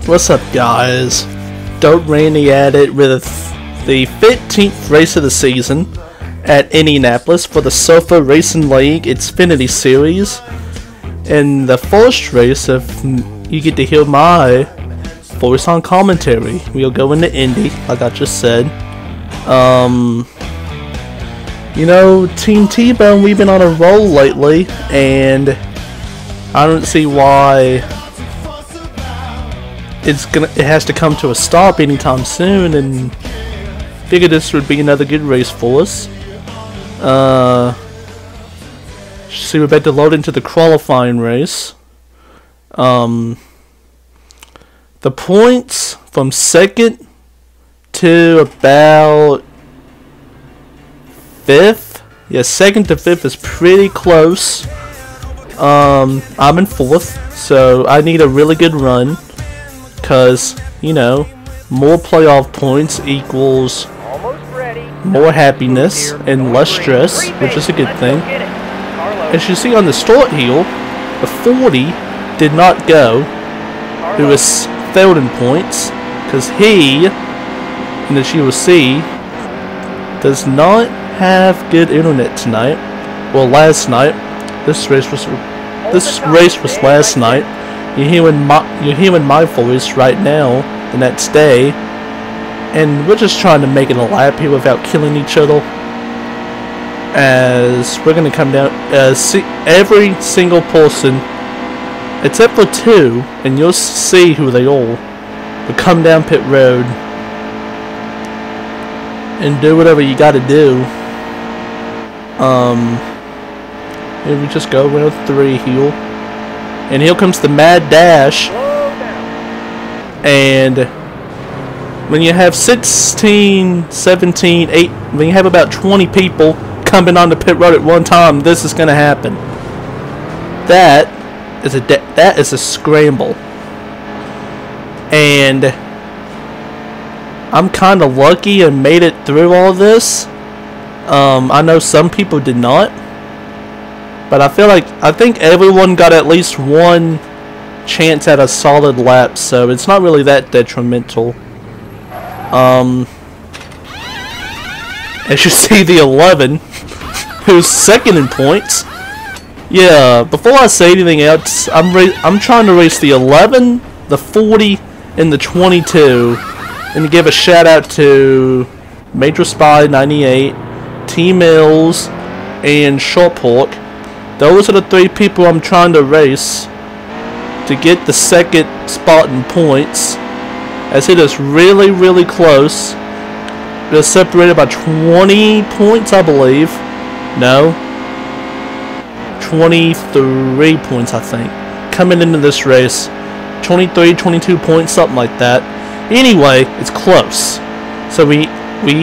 What's up, guys? Don't Randy at it with the 15th race of the season at Indianapolis for the Sofa Racing League Xfinity Series. In the first race, if you get to hear my voice on commentary, we'll go into Indy, like I just said. You know, Team T-Bone, we've been on a roll lately, and I don't see why it has to come to a stop anytime soon, and figured this would be another good race for us. See, we're about to load into the qualifying race. The points from second to about fifth, yeah, second to fifth is pretty close. I'm in fourth, so I need a really good run. Because, you know, more playoff points equals more happiness and less stress, which is a good thing. As you see on the start hill, the 40 did not go. It was failed in points because he, and as you will see, does not have good internet tonight. Well, last night. This race was last night. You're hearing my voice right now, the next day, and we're just trying to make it a lap here without killing each other. As we're gonna come down, see every single person, except for two, and you'll see who they all will come down pit road and do whatever you gotta do. Here we just go around 3 here. And here comes the mad dash. And when you have 16, 17, 8, when you have about 20 people coming on the pit road at one time, this is going to happen. That is a scramble. And I'm kind of lucky and made it through all this. I know some people did not. But I think everyone got at least one chance at a solid lap, so it's not really that detrimental. As you see, the 11, who's second in points. Yeah, before I say anything else, I'm trying to race the 11, the 40, and the 22, and to give a shout out to Major Spy 98, T-Mills, and Sharphawk. Those are the 3 people I'm trying to race to get the second spot in points, as it is really, really close. They're separated by 20 points, I believe. No, 23 points, I think, coming into this race. 23, 22 points, something like that. Anyway, it's close. So we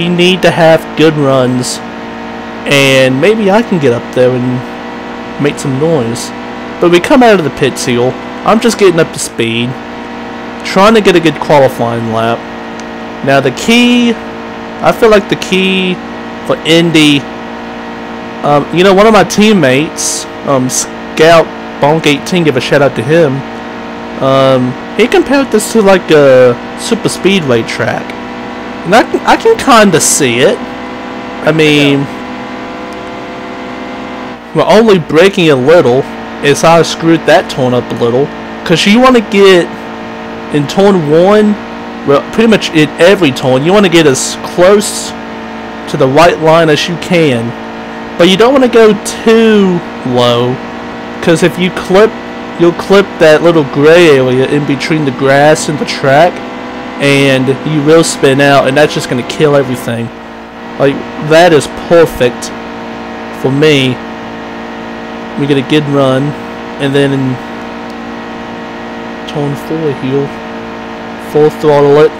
need to have good runs, and maybe I can get up there and make some noise. But we come out of the pits here. I'm just getting up to speed, trying to get a good qualifying lap. Now the key, I feel like the key for Indy, you know, one of my teammates, Scout Bonk 18, give a shout out to him. He compared this to like a super speedway track, and I can kind of see it. I mean, we're only breaking a little, as I screwed that turn up a little, because you want to get in turn 1, well, pretty much in every turn, you want to get as close to the white line as you can, but you don't want to go too low, because if you clip, you'll clip that little gray area in between the grass and the track, and you will spin out, and that's just going to kill everything. Like, that is perfect for me. We get a good run, and then in turn 4 here, full throttle it,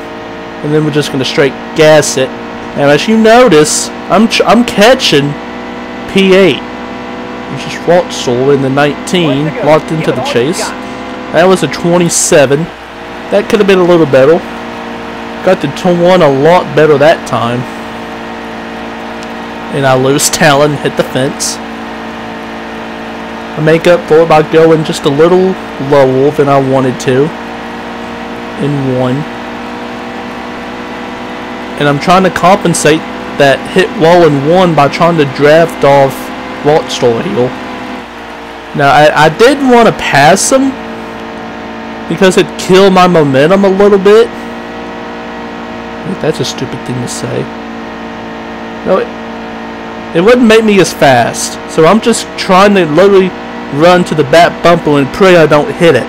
and then we're just gonna straight gas it. Now, as you notice, I'm catching P8, which is Rotsall in the 19, locked into the chase. That was a 27. That could have been a little better. Got to turn 1 a lot better that time, and I lose talon, hit the fence. I make up for it by going just a little lower than I wanted to. in 1. And I'm trying to compensate that hit wall in 1 by trying to draft off Rockstar Hill. Now, I did want to pass him because it killed my momentum a little bit. That's a stupid thing to say. No, it wouldn't make me as fast. So I'm just trying to literally run to the back bumper and pray I don't hit it.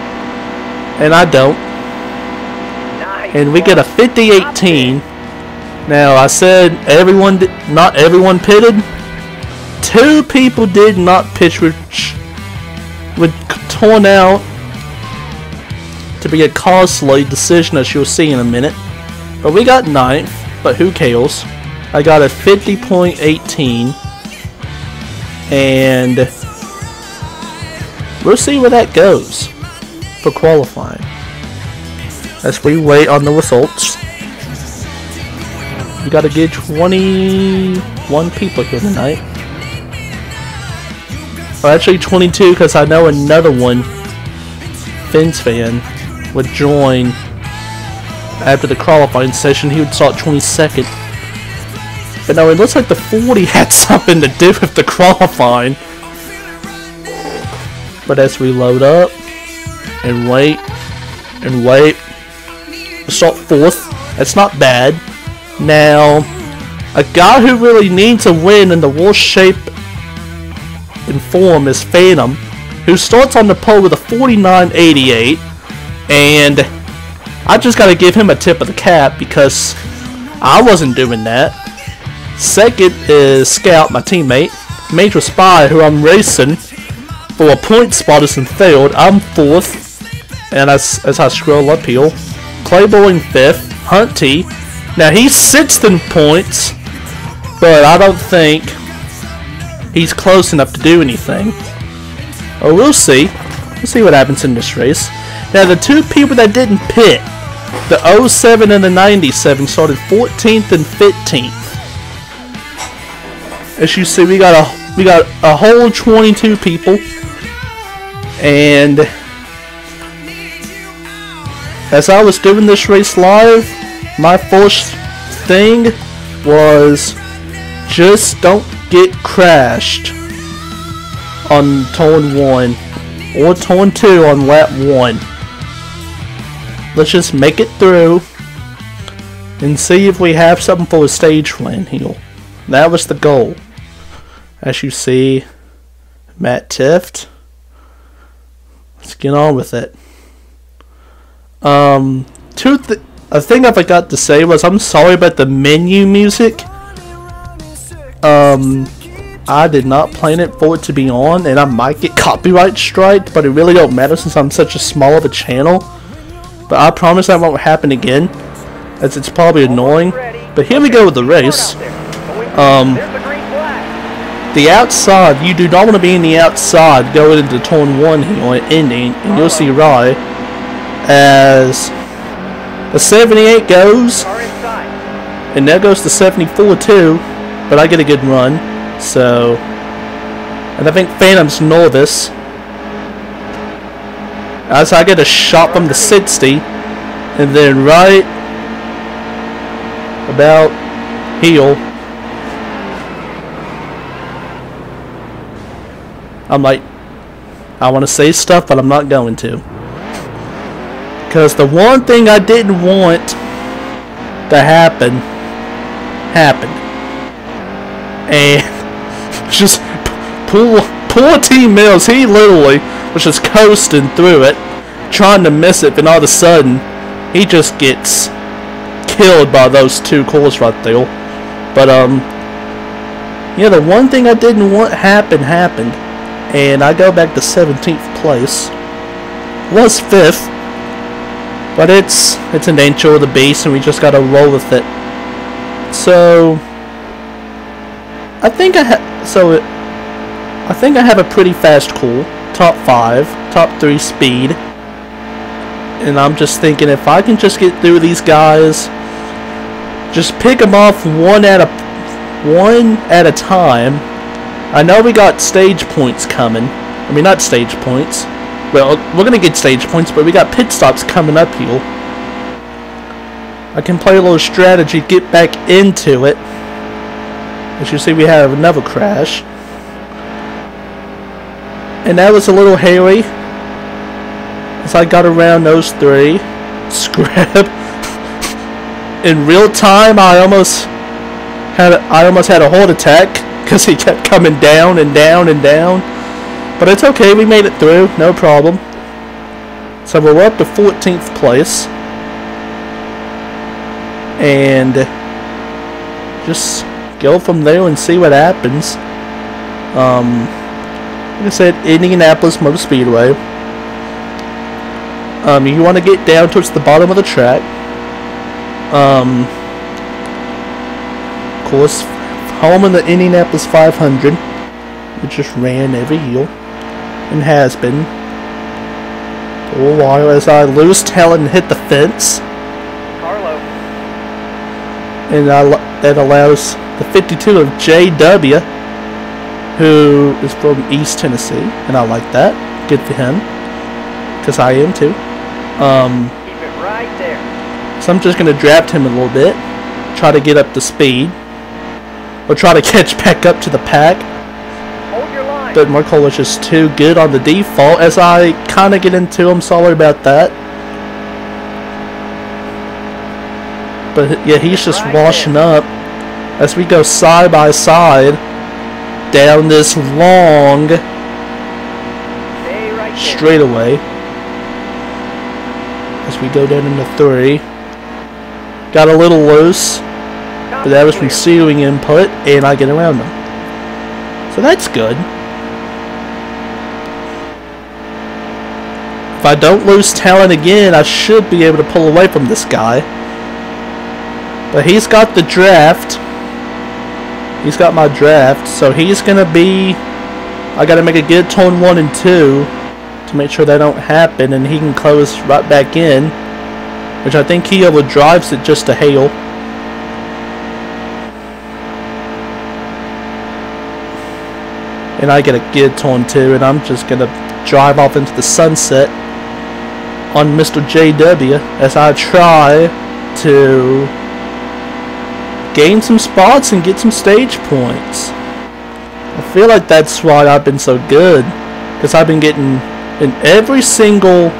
And I don't. And we get a 50-18. Now, I said not everyone pitted. 2 people did not pitch, which would turn out to be a costly decision, as you'll see in a minute. But we got 9th, but who cares? I got a 50.18. And we'll see where that goes for qualifying as we wait on the results. We gotta get 21 people here tonight. Or actually 22, because I know another one, Finn's fan, would join after the qualifying session. He would start 22nd. But no, it looks like the 40 had something to do with the qualifying. But as we load up and wait and wait, we'll start 4th. That's not bad. Now, a guy who really needs a win in the worst shape and form is Phantom, who starts on the pole with a 49.88, and I just gotta give him a tip of the cap because I wasn't doing that. Second is Scout, my teammate. Major Spy, who I'm racing for a point spot, is in third. I'm 4th, and as I scroll uphill, Clayboy in 5th, Hunty. Now he's 6th in points, but I don't think he's close enough to do anything. Oh, we'll see. We'll see what happens in this race. Now the 2 people that didn't pit, the 07 and the 97, started 14th and 15th. As you see, we got a whole 22 people, and as I was doing this race live, my first thing was just don't get crashed on turn 1 or turn 2 on lap 1. Let's just make it through and see if we have something for a stage win here. That was the goal. As you see, Matt Tift. Let's get on with it. A thing I forgot to say was I'm sorry about the menu music. I did not plan it for it to be on, and I might get copyright striked, but it really don't matter since I'm such a small of a channel. But I promise that won't happen again, as it's probably annoying. But here we go with the race. The outside, you do not want to be in the outside going into turn 1 here on ending, and you'll see Rye as the 78 goes, and there goes the 74 too, but I get a good run, so, and I think Phantom's nervous, as I get a shot from the 60, and then right about here, I'm like, I want to say stuff, but I'm not going to. Because the one thing I didn't want to happen, happened. And just poor Team Mills, he literally was just coasting through it, trying to miss it, and all of a sudden, he just gets killed by those 2 cars right there. But, yeah, the one thing I didn't want happened. And I go back to 17th place. Was 5th. But it's an nature of the beast, and we just gotta roll with it. So I think I have a pretty fast car, top 5, top 3 speed, and I'm just thinking if I can just get through these guys, just pick them off one at a time. I know we got stage points coming. I mean, not stage points. Well, we're going to get stage points, but we got pit stops coming up here. I can play a little strategy, get back into it. As you see, we have another crash. And that was a little hairy. As I got around those three. Scrap. In real time, I almost had a heart attack because he kept coming down and down and down. But it's okay, we made it through, no problem. So we're up to 14th place. And just go from there and see what happens. Like I said, Indianapolis Motor Speedway. You want to get down towards the bottom of the track. Of course, home in the Indianapolis 500. It just ran every year and has been for a while as I lose talent and hit the fence. Carlo. And that allows the 52 of JW, who is from East Tennessee, and I like that. Good for him, because I am too. Keep it right there. So I'm just going to draft him a little bit, try to get up to speed, or try to catch back up to the pack. Hold your line. But Marcola is just too good on the default as I kind of get into him. Sorry about that. But yeah, he's just Right washing up as we go side by side down this long Stay right there. straightaway. As we go down into 3. Got a little loose, but that was from steering input, and I get around them. So that's good. If I don't lose talent again, I should be able to pull away from this guy. But he's got the draft. He's got my draft, so he's gonna be... I gotta make a good turn 1 and 2 to make sure that don't happen, and he can close right back in, which I think he overdrives it just a hail. And I get a good turn 2, and I'm just gonna drive off into the sunset on Mr. JW as I try to gain some spots and get some stage points. I feel like that's why I've been so good, because I've been getting in every single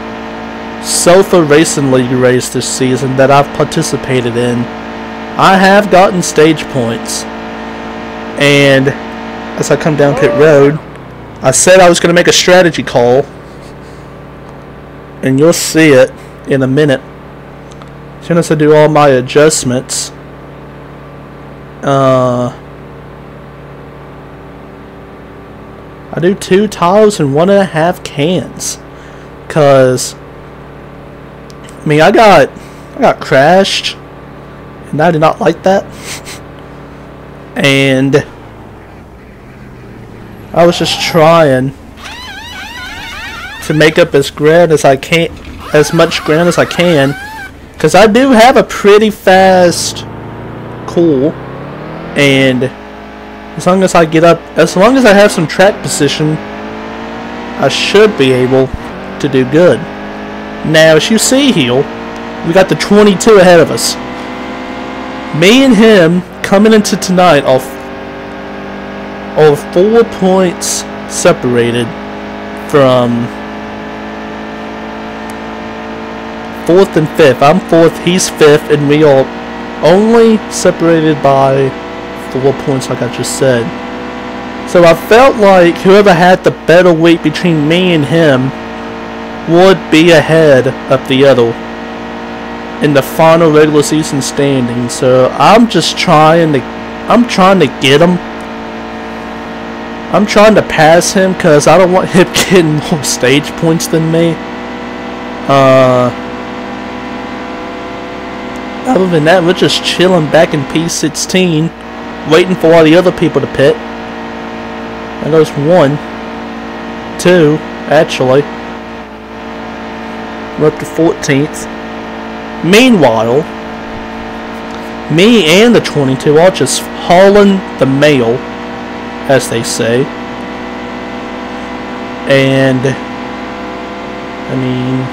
Sofa Racing League race this season that I've participated in. I have gotten stage points. And as I come down pit road, I said I was going to make a strategy call, and you'll see it in a minute. As soon as I do all my adjustments, I do 2 tires and 1.5 cans, cause I mean I got crashed, and I did not like that. And I was just trying to make up as much ground as I can, cause I do have a pretty fast core, and as long as I have some track position, I should be able to do good. Now, as you see here, we got the 22 ahead of us. Me and him coming into tonight are 4 points separated from 4th and 5th. I'm 4th, he's 5th, and we are only separated by 4 points, like I just said. So I felt like whoever had the better weight between me and him would be ahead of the other in the final regular season standing. So I'm just trying to get him. I'm trying to pass him because I don't want him getting more stage points than me. Other than that, we're just chilling back in P16, waiting for all the other people to pit. There goes 1, 2, actually. We're up to 14th. Meanwhile, me and the 22 are just hauling the mail, as they say. And I mean,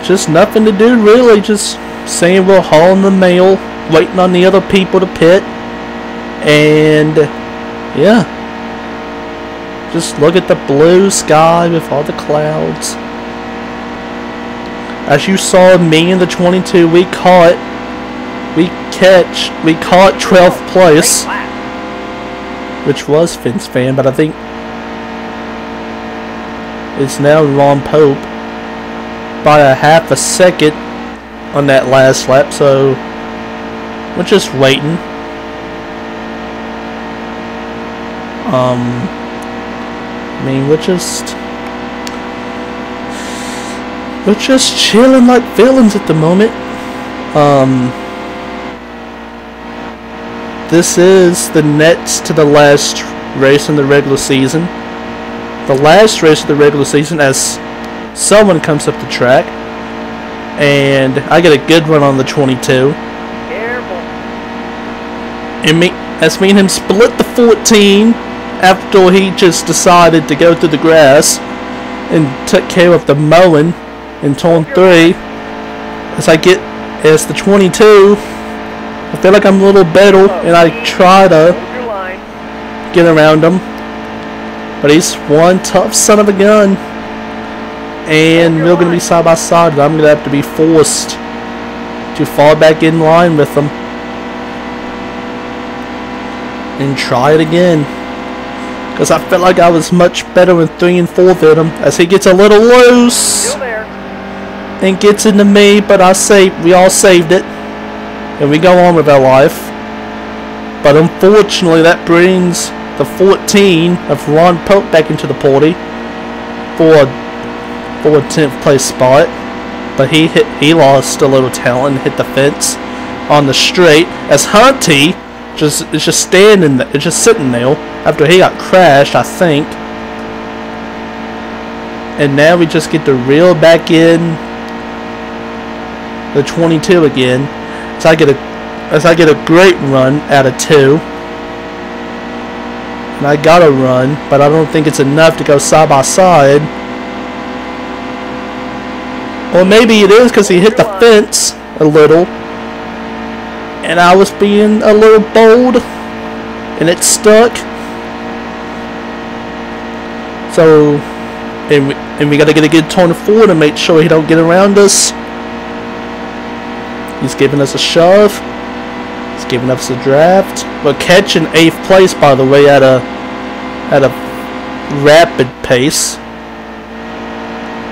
just nothing to do really, just saying we're hauling the mail, waiting on the other people to pit, and yeah, just look at the blue sky with all the clouds. As you saw, me and the 22, we caught 12th place, which was Finn's fan, but I think it's now Ron Pope by a half a second on that last lap, so we're just waiting. I mean, we're just chilling like villains at the moment. This is the next to the last race in the regular season. The last race of the regular season as someone comes up the track. And I get a good run on the 22. Careful. And me and him split the 14 after he just decided to go through the grass and took care of the mowing in turn 3. As the 22, I feel like I'm a little better, and I try to get around him. But he's one tough son of a gun. And we're going to be side by side, and I'm going to have to be forced to fall back in line with him. And try it again. Because I felt like I was much better in 3 and 4 than him. As he gets a little loose. And gets into me, but we all saved it. And we go on with our life. But unfortunately, that brings the 14 of Ron Pope back into the party for a 10th place spot. But he lost a little talent and hit the fence on the straight as Hunty is just standing there, just sitting there after he got crashed, I think. And now we just get to reel back in the 22 again. As I get a great run out of 2. And I got a run, but I don't think it's enough to go side by side. Or maybe it is because he hit the fence a little. And I was being a little bold. And it stuck. So, and we got to get a good turn forward to make sure he don't get around us. He's giving us a shove. He's giving us a draft. We're catching 8th place, by the way, at a rapid pace.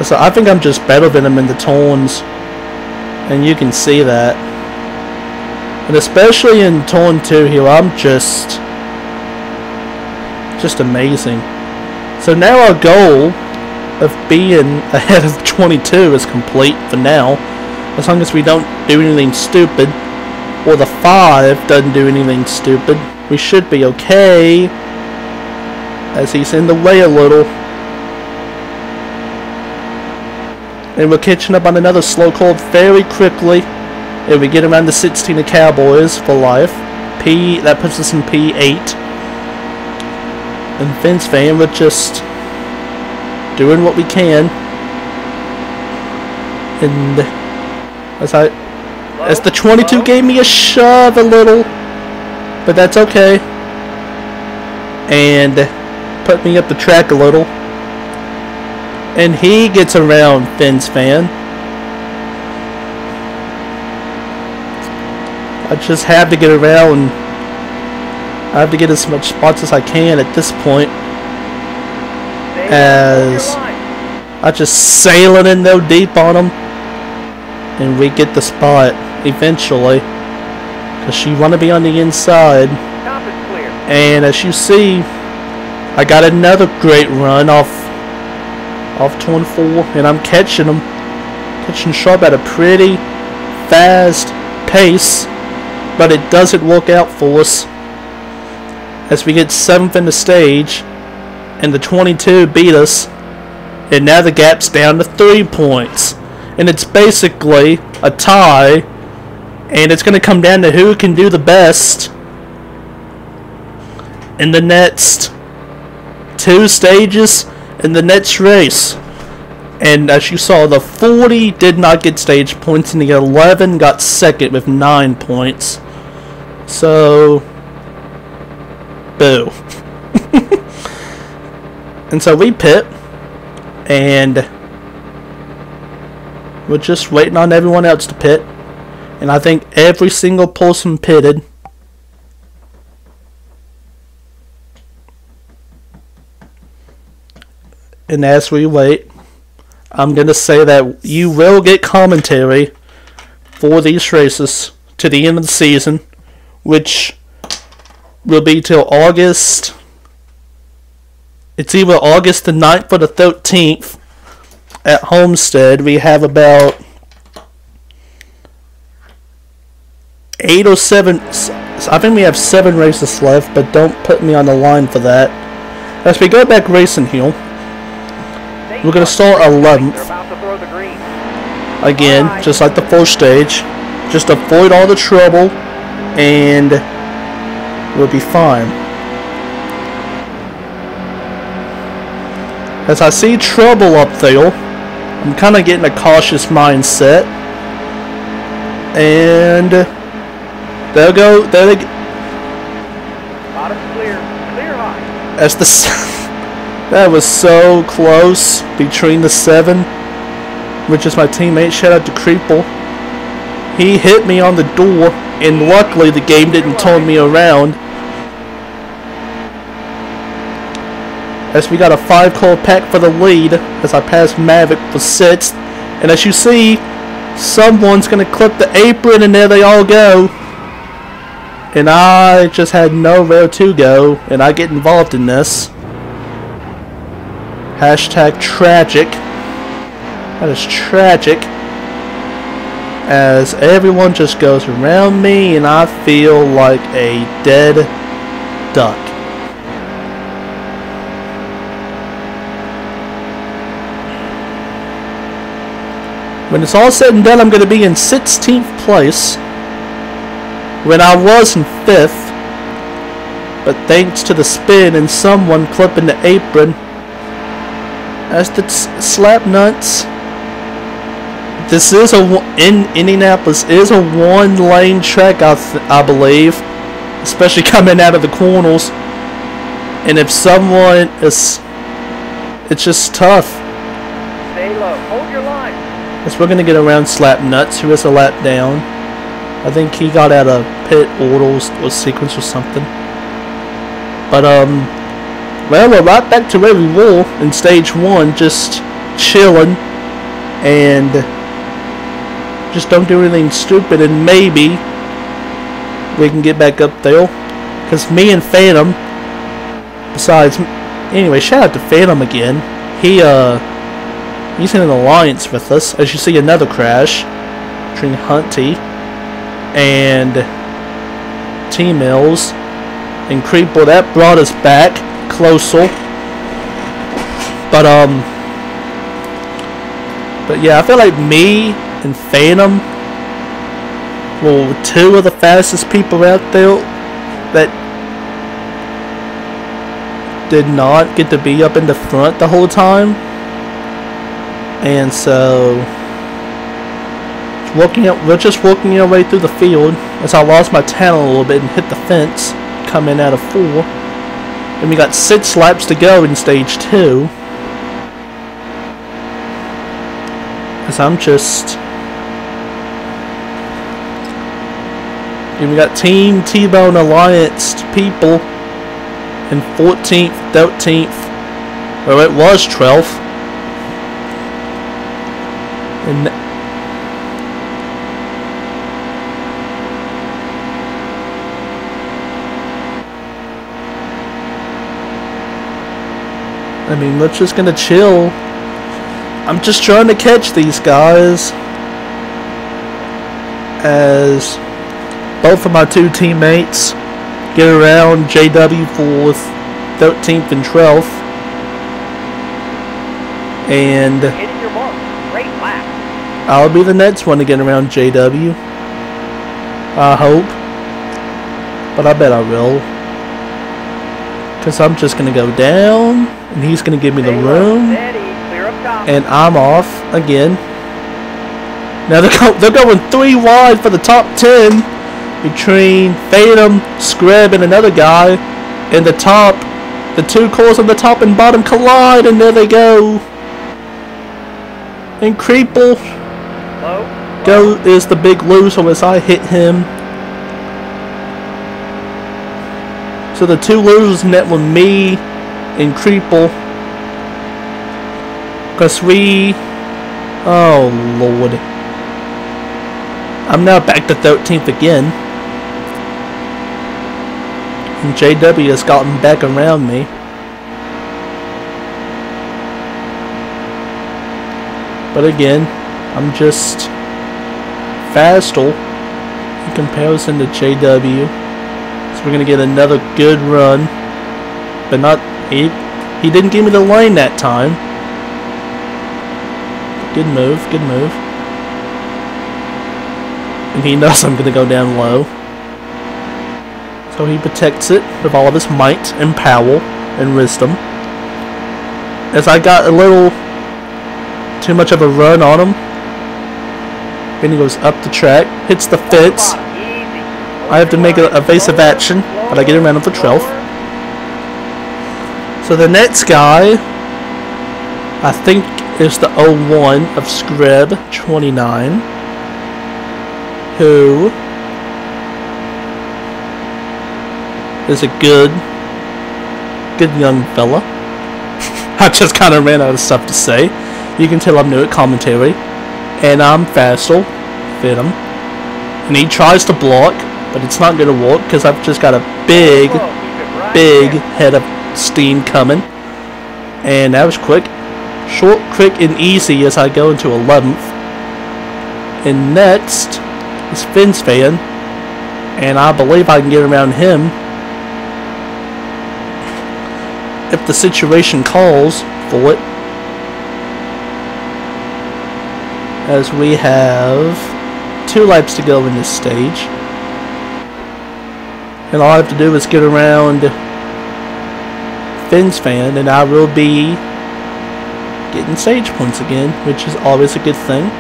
So I think I'm just better than him in the turns, and you can see that. And especially in turn 2 here, I'm just amazing. So now our goal of being ahead of 22 is complete for now. As long as we don't do anything stupid, or the 5 doesn't do anything stupid, we should be okay. As he's in the way a little. And we're catching up on another slow call very quickly. And we get around the 16 of Cowboys for life. That puts us in P8. And Finn's fan, we're just doing what we can. And as the 22 gave me a shove a little, but that's okay. And put me up the track a little. And he gets around Finn's fan. I just have to get around. I have to get as much spots as I can at this point. As I just sailing in there deep on him. And we get the spot eventually. Because you want to be on the inside. And as you see, I got another great run off turn 4, and I'm catching him. Catching sharp at a pretty fast pace, but it doesn't work out for us. As we get 7th in the stage, and the 22 beat us, and now the gap's down to 3 points. And it's basically a tie, and it's going to come down to who can do the best in the next 2 stages in the next race. And as you saw, the 40 did not get stage points, and the 11 got second with 9 points. So, boo. And so we pit, and we're just waiting on everyone else to pit. And I think every single person pitted. And as we wait, I'm going to say that you will get commentary for these races to the end of the season, which will be till August. It's either August the 9th or the 13th at Homestead. We have about 8 or 7. I think we have 7 races left, but don't put me on the line for that. As we go back racing here, we're going to start 11th. Again, just like the first stage. Just avoid all the trouble, and we'll be fine. As I see trouble up there, I'm kind of getting a cautious mindset. And there they go. Bottom's clear. Clear high. As the that was so close between the 7, which is my teammate. Shout out to Creeple. He hit me on the door, and luckily the game didn't turn me around. As we got a 5-car pack for the lead, as I passed Maverick for 6th. And as you see, someone's going to clip the apron, and there they all go. And I just had nowhere to go, and I get involved in this. Hashtag tragic. That is tragic. As everyone just goes around me, and I feel like a dead duck. When it's all said and done, I'm going to be in 16th place, when I was in 5th, but thanks to the spin and someone clipping the apron, as the slap nuts. This is in Indianapolis is a 1-lane track, I believe, especially coming out of the corners. And if someone is, it's just tough. Stay low. Hold your line. As we're gonna get around Slap Nuts, who is a lap down. I think he got out of pit order or sequence or something. But well, we're right back to where we were in stage 1, just chilling and just don't do anything stupid, and maybe we can get back up there. Because me and Phantom, besides, anyway, shout out to Phantom again. He's in an alliance with us. As you see, another crash between Hunty and T-Mills and Creeple. That brought us back closer. But yeah, I feel like me and Phantom were 2 of the fastest people out there that did not get to be up in the front the whole time. And so we're just working our way through the field, as I lost my talent a little bit and hit the fence coming out of 4. And we got 6 laps to go in stage 2. As I'm just... And we got Team T-Bone Alliance people in 14th, 13th, well, it was 12th. And I mean, we're just gonna chill. I'm just trying to catch these guys, as both of my 2 teammates get around JW for 13th and 12th. And Hitting your mark. Great lap. I'll be the next one to get around JW. I hope. But I bet I will. Because I'm just going to go down, and he's going to give me the room. Steady. Clear up top. And I'm off again. Now they're going 3 wide for the top 10 between Phantom, Scrub, and another guy. And the 2 cars on the top and bottom collide, and there they go. And Creeple is the big loser as I hit him. So the 2 losers net were me and Creeple. Because oh Lord. I'm now back to 13th again. And JW has gotten back around me. But again, I'm just faster in comparison to JW. So we're going to get another good run. But not, he didn't give me the lane that time. Good move, good move. And he knows I'm going to go down low. So he protects it with all of his might and power and wisdom. As I got a little too much of a run on him. Then he goes up the track, hits the fence. I have to make an evasive action, but I get around him for 12th. So the next guy, I think, is the 01 of Scrub 29, who is a good young fella. I just kind of ran out of stuff to say. You can tell I'm new at commentary, and I'm faster than him. And he tries to block, but it's not going to work because I've just got a big head of steam coming. And that was quick. Short, quick, and easy as I go into 11th. And next is Finn's fan, and I believe I can get around him if the situation calls for it. As we have 2 laps to go in this stage. And all I have to do is get around Finn's fan, and I will be getting stage points again, which is always a good thing.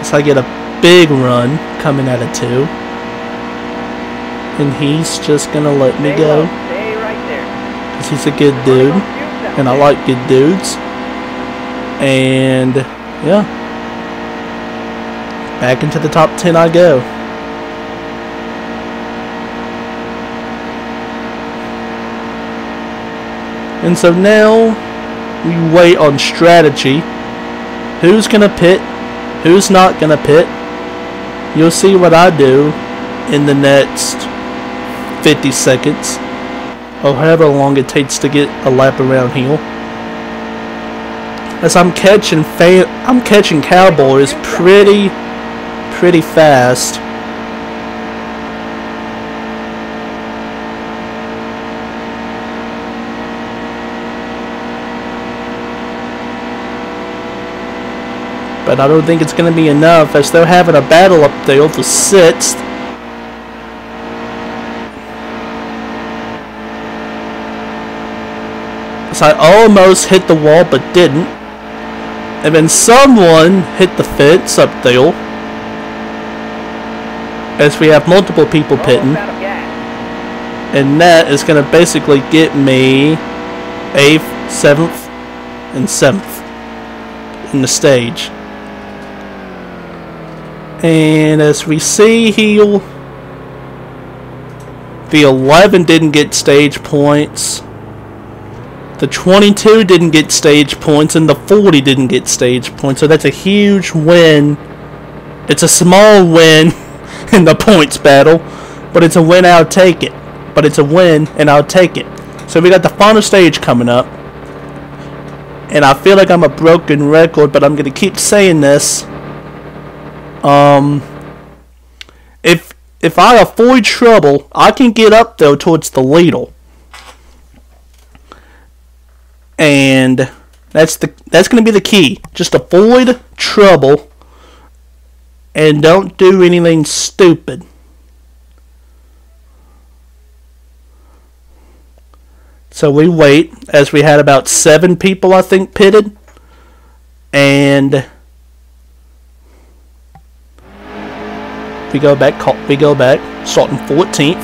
So I get a big run coming out of 2. And he's just gonna let me go. Because he's a good dude. And I like good dudes. And yeah. Back into the top 10 I go. And so now we wait on strategy. Who's gonna pit? Who's not gonna pit? You'll see what I do in the next 50 seconds, or however long it takes to get a lap around here. As I'm catching cowboys pretty fast. But I don't think it's going to be enough, as they're having a battle up there for 6th. So I almost hit the wall but didn't. And then someone hit the fence up there. As we have multiple people pitting. And that is going to basically get me 8th, 7th, and 7th in the stage. And as we see here, the 11 didn't get stage points. The 22 didn't get stage points, and the 40 didn't get stage points. So that's a huge win. It's a small win in the points battle, but it's a win, I'll take it. But it's a win, and I'll take it. So we got the final stage coming up. And I feel like I'm a broken record, but I'm going to keep saying this. If I avoid trouble, I can get up though towards the leader. And that's going to be the key. Just avoid trouble and don't do anything stupid. So we wait, as we had about 7 people, I think, pitted. And we go back, starting 14th.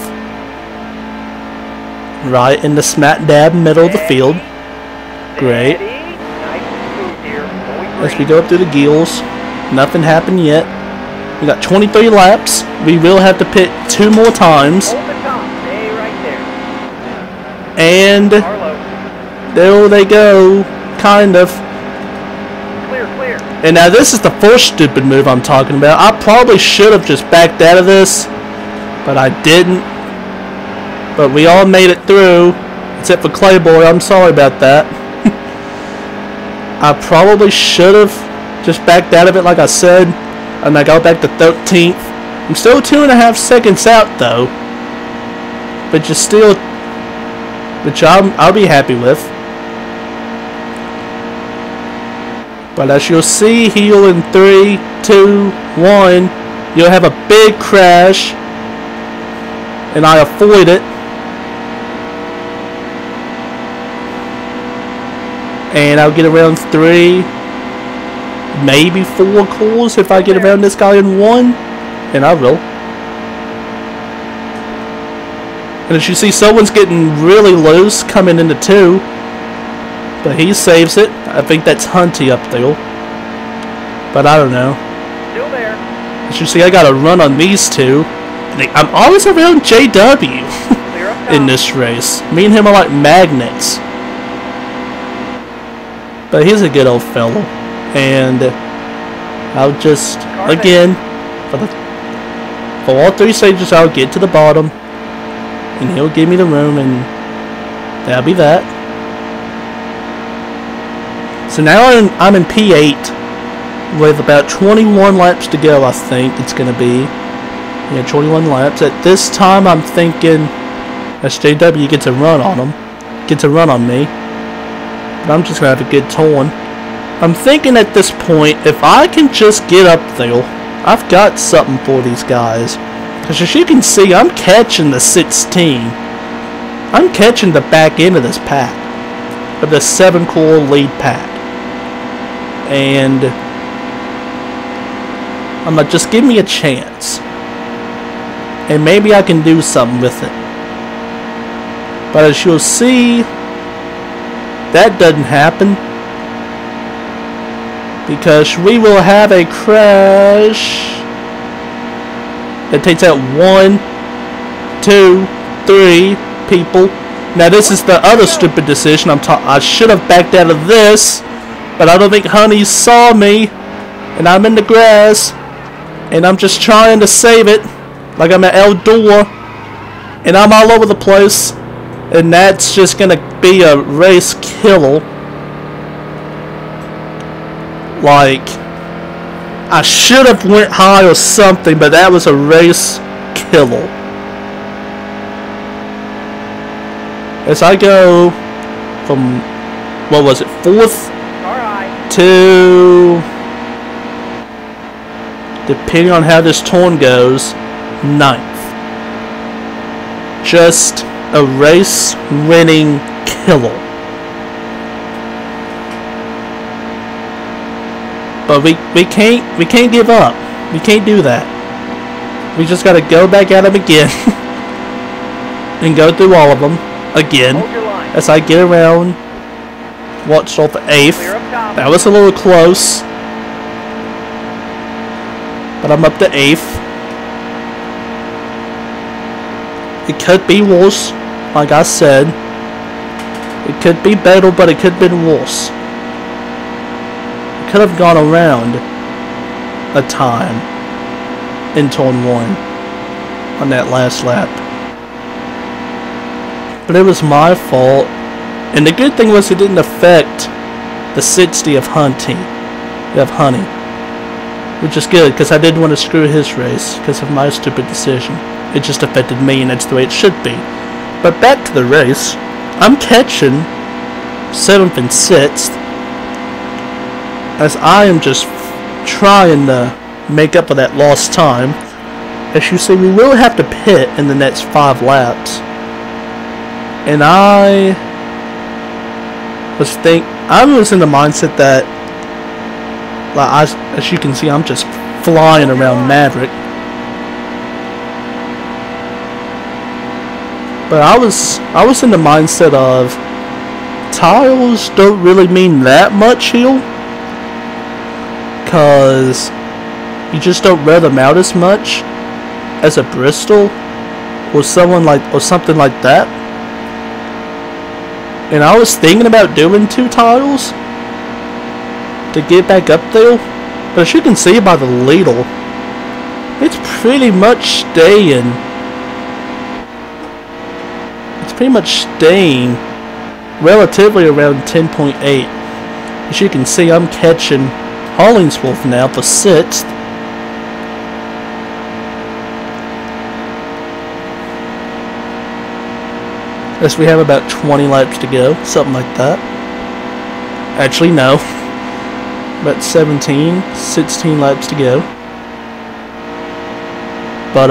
Right in the smack dab middle of the field. Great. As we go up through the gills, nothing happened yet. We got 23 laps. We will have to pit 2 more times. And there they go, kind of. And now this is the first stupid move I'm talking about. I probably should have just backed out of this, but I didn't. But we all made it through, except for Clayboy. I'm sorry about that. I probably should have just backed out of it like I said, and I got back to 13th. I'm still 2.5 seconds out though, but just still, which I'll be happy with. But as you'll see here in 3, 2, 1, you'll have a big crash, and I avoid it. And I'll get around 3, maybe 4 calls if I get around this guy in 1, and I will. And as you see, someone's getting really loose coming into 2, but he saves it. I think that's Hunty up there, but I don't know. Still there. As you see, I got a run on these 2. And I'm always around JW in this race. Me and him are like magnets. But he's a good old fellow, and I'll just, again, for all 3 stages, I'll get to the bottom, and he'll give me the room, and that'll be that. So now I'm in P8, with about 21 laps to go, I think it's going to be. Yeah, 21 laps. At this time, I'm thinking SJW gets a run on him, gets a run on me. But I'm just going to have a good turn. I'm thinking at this point, if I can just get up there, I've got something for these guys. Because as you can see, I'm catching the 16. I'm catching the back end of this pack. Of the 7-core lead pack. And I'm like, just give me a chance. And maybe I can do something with it. But as you'll see, that doesn't happen, because we will have a crash. It takes out 1, 2, 3 people. Now this is the other stupid decision. I should have backed out of this, but I don't think Honey saw me, and I'm in the grass, and I'm just trying to save it, like I'm at Eldor, and I'm all over the place. And that's just gonna be a race killer. Like, I should have went high or something, but that was a race killer. As I go from, what was it, 4th to, depending on how this turn goes, 9th. Just a race-winning killer. But we can't give up. We can't do that. We just gotta go back at them again and go through all of them again as I get around. Watch off the 8th. That was a little close, but I'm up to 8th. It could be worse. Like I said, it could be better, but it could have been worse. It could have gone around a time in turn 1 on that last lap. But it was my fault. And the good thing was it didn't affect the 60 of Honey, which is good, because I didn't want to screw his race because of my stupid decision. It just affected me, and that's the way it should be. But back to the race, I'm catching 7th and 6th, as I am just trying to make up for that lost time. As you see, we will have to pit in the next 5 laps, and I I was in the mindset that, like, as you can see, I'm just flying around Maverick. But I was in the mindset of tiles don't really mean that much here, cause you just don't wear them out as much as a Bristol or something like that. And I was thinking about doing 2 tiles to get back up there, but as you can see by the ladle, it's pretty much staying. It's pretty much staying relatively around 10.8. As you can see, I'm catching Hollingsworth now for 6th. As we have about 20 laps to go, something like that. Actually, no. About 16 laps to go. But,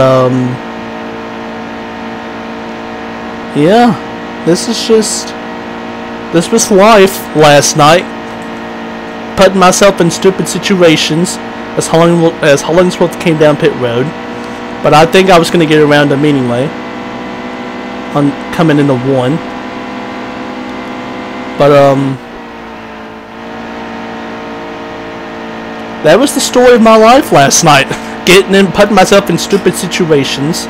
yeah. This was life last night. Putting myself in stupid situations as Hollingsworth came down pit road. But I think I was going to get around him anyway. On coming into 1. But that was the story of my life last night. Putting myself in stupid situations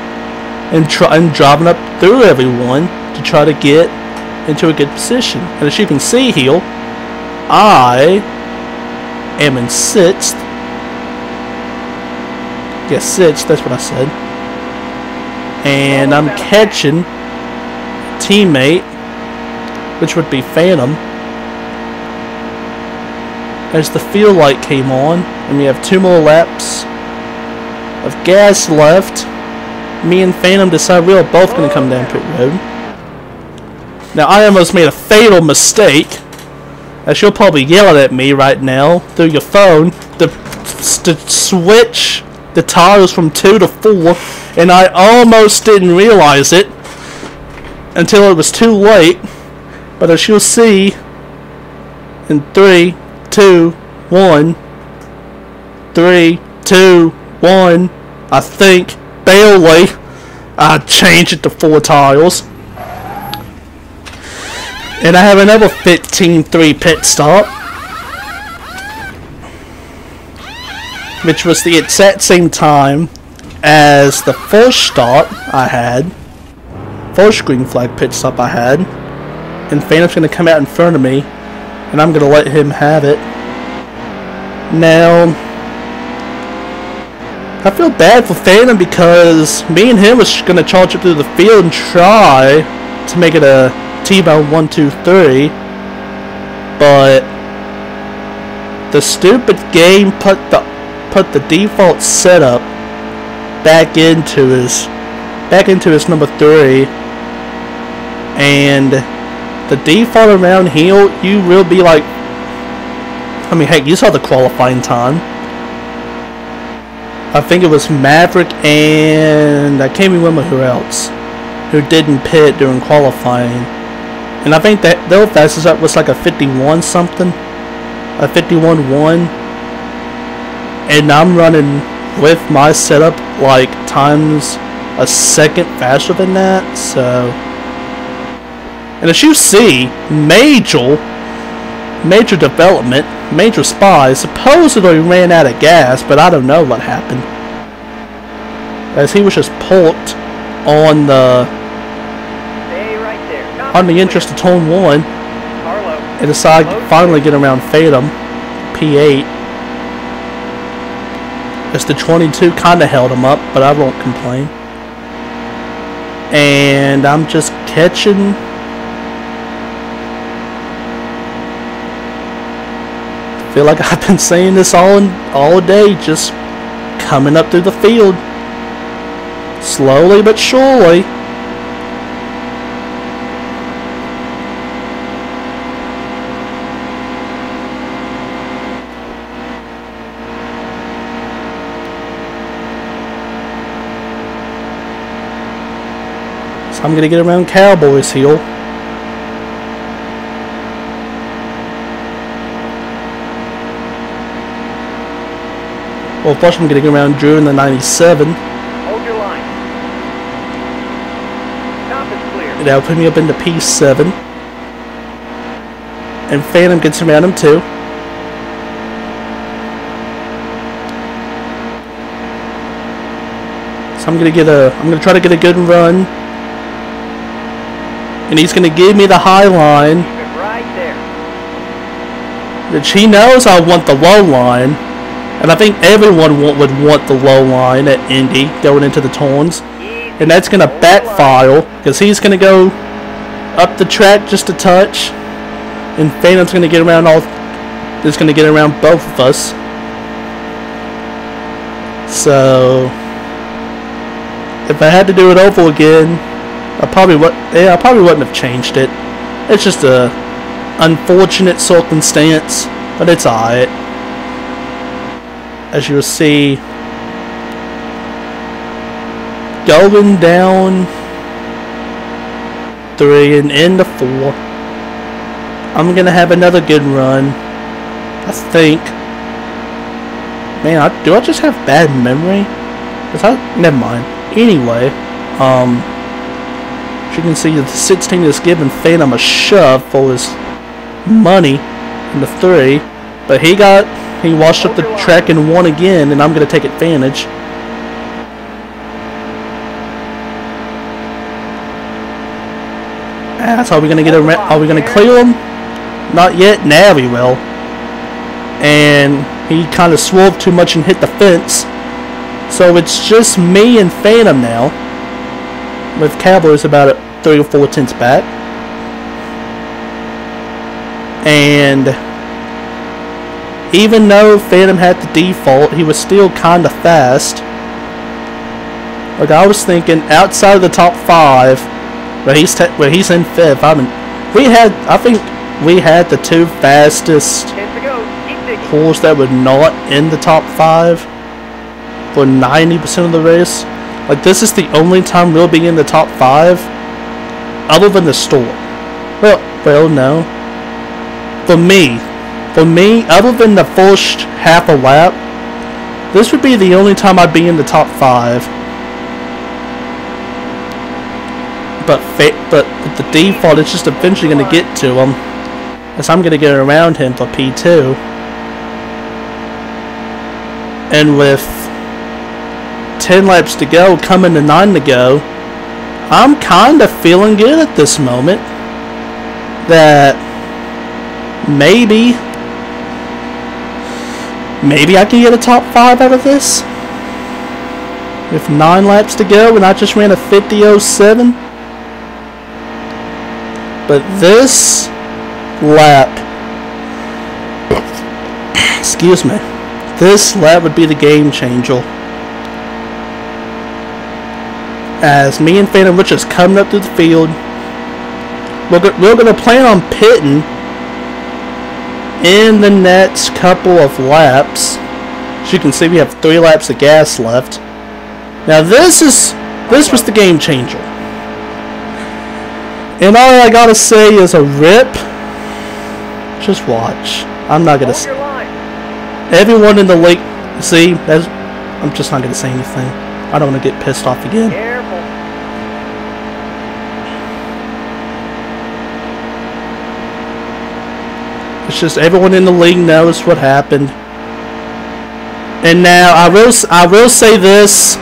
and driving up through everyone to try to get into a good position. And as you can see here, I am in 6th. Yes, 6th, that's what I said. And I'm catching teammate, which would be Phantom, as the field light came on, and we have 2 more laps of gas left. Me and Phantom decided we were both going to come down pit road. Now I almost made a fatal mistake, as you'll probably yell at me right now through your phone, to switch the tires from 2 to 4, and I almost didn't realize it until it was too late. But as you'll see, in 3, 2, 1, 3, 2, 1, I think, barely, I changed it to 4 tiles. And I have another 15-3 pit stop, which was the exact same time as the first stop I had. First green flag pit stop I had, and Phantom's going to come out in front of me, and I'm going to let him have it. Now, I feel bad for Phantom because me and him was going to charge up through the field and try to make it a T-bone 1, 2, 3, but the stupid game put the default setup back into his number 3. And the default around here, you will be like, I mean, heck, you saw the qualifying time. I think it was Maverick and I can't remember who else who didn't pit during qualifying. And I think that their fastest up was like a 51 something, a 51.1. And I'm running with my setup like times a second faster than that, so. And as you see, major development, major spy supposedly ran out of gas, but I don't know what happened, as he was just pulked on the interest of turn 1, and decided to finally get around Phantom P8, as the 22 kind of held him up, but I won't complain. And I'm just catching. I feel like I've been saying this all day, just coming up through the field, slowly but surely. So I'm gonna get around Cowboys here. Well, first I'm going to get around Drew in the 97. Hold your line. Top is clear. That'll put me up into P7. And Phantom gets around him too. So I'm gonna try to get a good run. And he's gonna give me the high line. Keep it right there. Which he knows I want the low line. And I think everyone would want the low line at Indy going into the turns. And that's gonna backfire because he's gonna go up the track just a touch. And Phantom's gonna get around both of us. So if I had to do it over again, I probably wouldn't have changed it. It's just a unfortunate circumstance, but it's alright. As you'll see, going down 3 and into 4, I'm gonna have another good run, I think. Man, do I just have bad memory? Never mind. Anyway, as you can see, the 16 is giving Phantom a shove for his money in the 3, but he washed up the track and won again, and I'm going to take advantage. So are we going to get around? Are we going to clear him? Not yet. Now we will. And he kind of swerved too much and hit the fence. So it's just me and Phantom now, with Cowboys about 3 or 4 tenths back. And even though Phantom had the default, he was still kind of fast. Like I was thinking, outside of the top 5, where he's in 5th. I think we had the 2 fastest cars that were not in the top 5. For 90% of the race. Like, this is the only time we'll be in the top 5 other than the store. Well, no. For me, other than the first half a lap, this would be the only time I'd be in the top 5. But with the default, it's just eventually going to get to him, as I'm going to get around him for P2. And with 10 laps to go, coming to 9 to go, I'm kind of feeling good at this moment that maybe I can get a top 5 out of this with 9 laps to go, and I just ran a 50.07. But this lap, excuse me, this lap would be the game changer. As me and Phantom Rich is coming up through the field, we're going to plan on pitting in the next couple of laps. As you can see, we have 3 laps of gas left. Now this was the game changer. And all I gotta say is a rip. Just watch. I'm not gonna. Everyone in the league. See, I'm just not gonna say anything. I don't want to get pissed off again. Careful. It's just everyone in the league knows what happened. And now I will say this.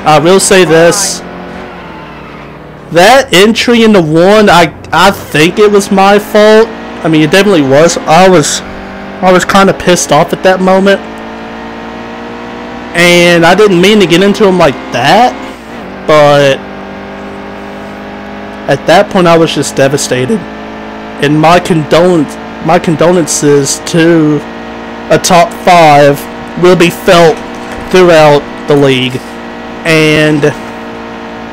That entry into 1, I think it was my fault. I mean, it definitely was. I was kind of pissed off at that moment. And I didn't mean to get into him like that, but at that point I was just devastated. And my condolences to a top 5 will be felt throughout the league.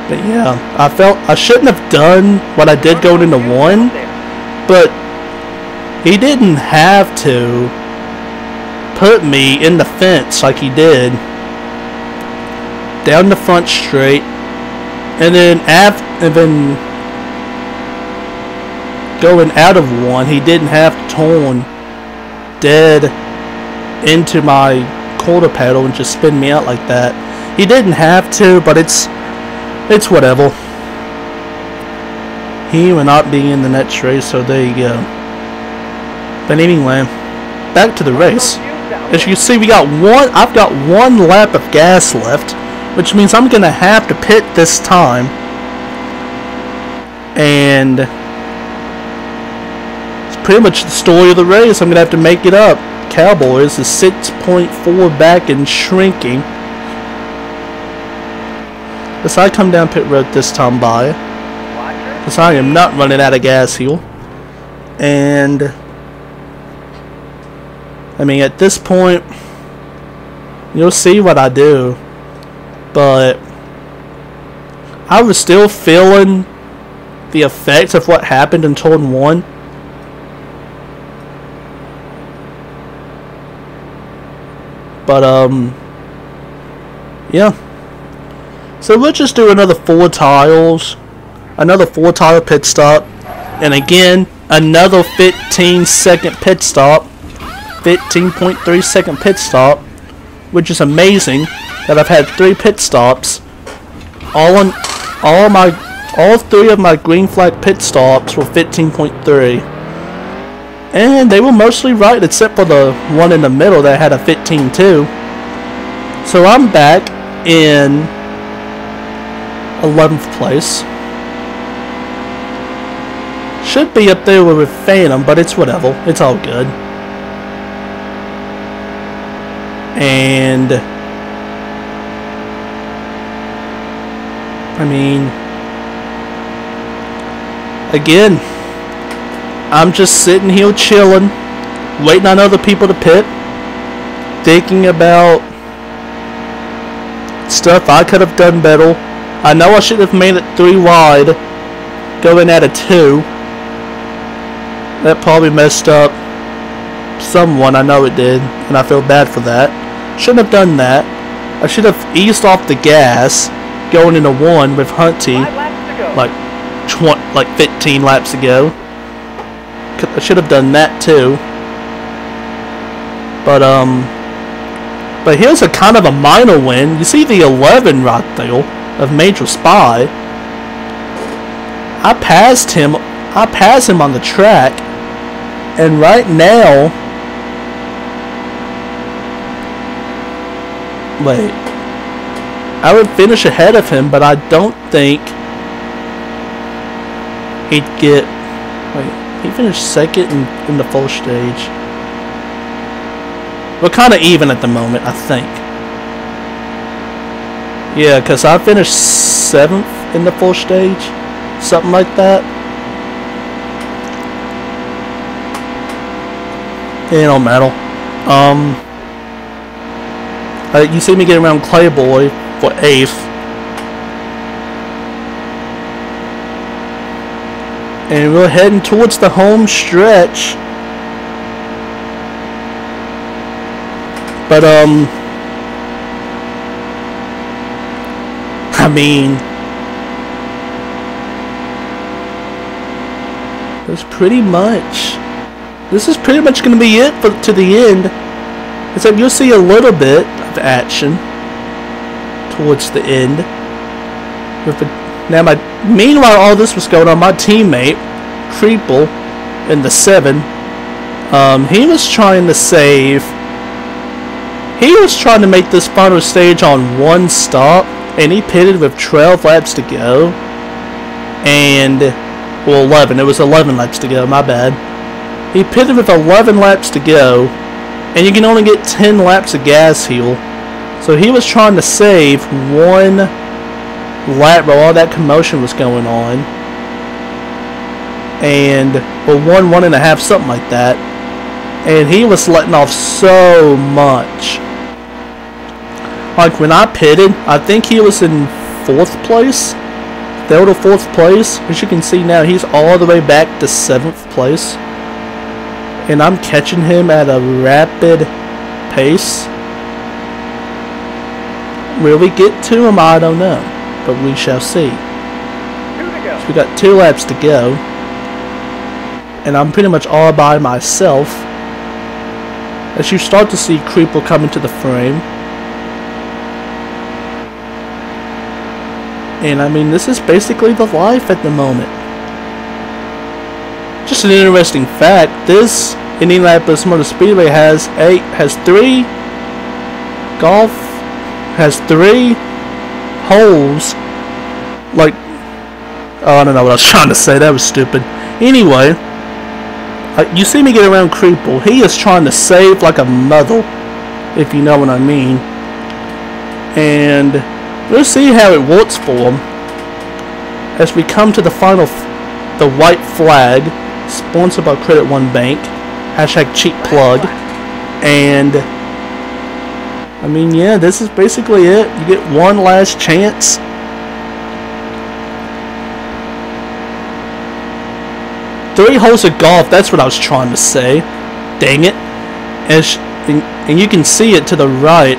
But yeah, I felt I shouldn't have done what I did going into 1, but he didn't have to put me in the fence like he did. Down the front straight, and then going out of 1, he didn't have to turn dead into my quarter pedal and just spin me out like that. He didn't have to, but it's whatever. He will not be in the next race, so there you go. But anyway, back to the race. As you can see, I've got one lap of gas left, which means I'm gonna have to pit this time. And it's pretty much the story of the race. I'm gonna have to make it up. Cowboys is 6.4 back and shrinking. As I come down pit road this time by, because I am not running out of gas here. And I mean, at this point, you'll see what I do. But I was still feeling the effects of what happened in turn 1. But yeah. So we'll just do another 4 tires, another 4 tire pit stop, and again another 15-second pit stop, 15.3 second pit stop, which is amazing that I've had 3 pit stops. All 3 of my green flag pit stops were 15.3. And they were mostly right, except for the one in the middle that had a 15.2. So I'm back in 11th place. Should be up there with Phantom, but it's whatever. It's all good. And I mean, again, I'm just sitting here chilling, waiting on other people to pit, thinking about stuff I could have done better. I know I should have made it 3 wide, going at a 2. That probably messed up someone, I know it did, and I feel bad for that. Shouldn't have done that. I should have eased off the gas, going into 1 with Hunty, like 15 laps ago. I should have done that too. But here's a kind of a minor win. You see the 11 right there of Major Spy. I passed him on the track, and right now, wait, I would finish ahead of him, but I don't think he'd get, wait, he finished 2nd in the first stage. We're kind of even at the moment, I think. Yeah, because I finished 7th in the first stage, something like that. It don't matter. You see me getting around Clayboy for 8th. And we're heading towards the home stretch. But, I mean, this is pretty much going to be it to the end. Except you'll see a little bit of action towards the end. Meanwhile, all this was going on, my teammate, Creeple, in the 7, he was trying to save. He was trying to make this final stage on 1 stop, and he pitted with 12 laps to go. And, well, 11. It was 11 laps to go, my bad. He pitted with 11 laps to go, and you can only get 10 laps of gas here. So he was trying to save 1 lap while all that commotion was going on. And, well, 1.5, something like that. And he was letting off so much. Like, when I pitted, I think he was in 4th place. 3rd or 4th place. As you can see now, he's all the way back to 7th place. And I'm catching him at a rapid pace. Will we get to him? I don't know. But we shall see. So we got 2 laps to go. And I'm pretty much all by myself. as you start to see Creeple come into the frame. And I mean, this is basically the life at the moment. Just an interesting fact, this Indianapolis Motor Speedway has 3 holes. Like, oh, I don't know what I was trying to say, that was stupid. Anyway, you see me get around Creeple. He is trying to save like a mother, if you know what I mean. And we'll see how it works for him as we come to the final, the white flag, sponsored by Credit One Bank. Hashtag cheap plug. And I mean, yeah, this is basically it. You get one last chance. Three holes of golf, that's what I was trying to say. Dang it. And you can see it to the right.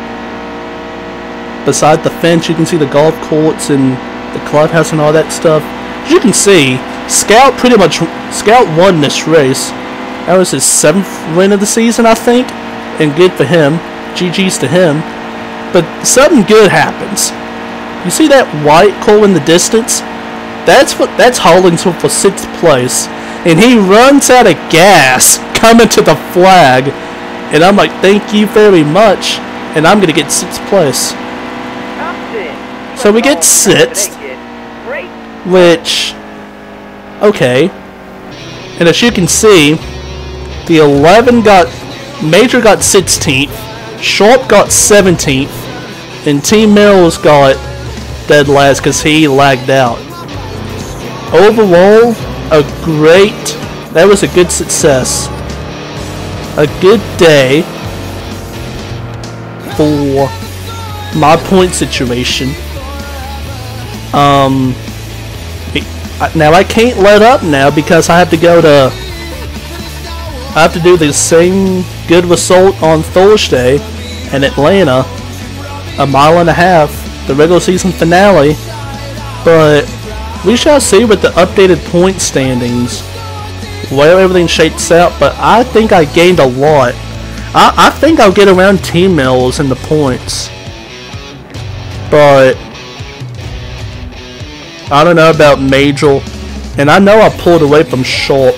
Beside the fence, you can see the golf courts and the clubhouse and all that stuff. As you can see, Scout won this race. That was his 7th win of the season, I think. And good for him. GG's to him. But something good happens. You see that white car in the distance? That's Hollings for 6th place. And he runs out of gas coming to the flag. And I'm like, thank you very much. And I'm going to get 6th place. So we get 6th. Which, okay. And as you can see, the 11 Major got 16th. Sharp got 17th. And Team Mills got dead last because he lagged out. Overall, that was a good success. A good day for my point situation. Now I can't let up now because I have to do the same good result on Thursday in Atlanta, a mile and a half, the regular season finale. But we shall see with the updated point standings where everything shakes out. But I think I gained a lot. I think I'll get around Team Mills in the points, but I don't know about Major, and I know I pulled away from Sharp.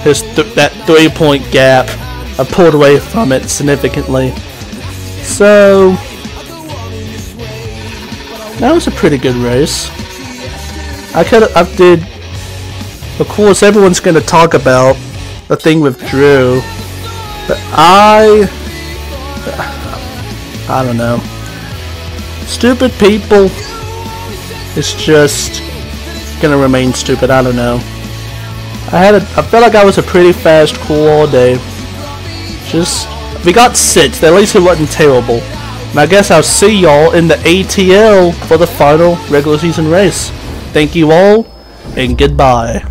That 3-point gap, I pulled away from it significantly. So that was a pretty good race. Of course, everyone's going to talk about the thing with Drew, but I don't know. Stupid people. It's just gonna remain stupid. I don't know. I felt like I was a pretty fast car all day. We got 6th. At least it wasn't terrible. And I guess I'll see y'all in the ATL for the final regular season race. Thank you all, and goodbye.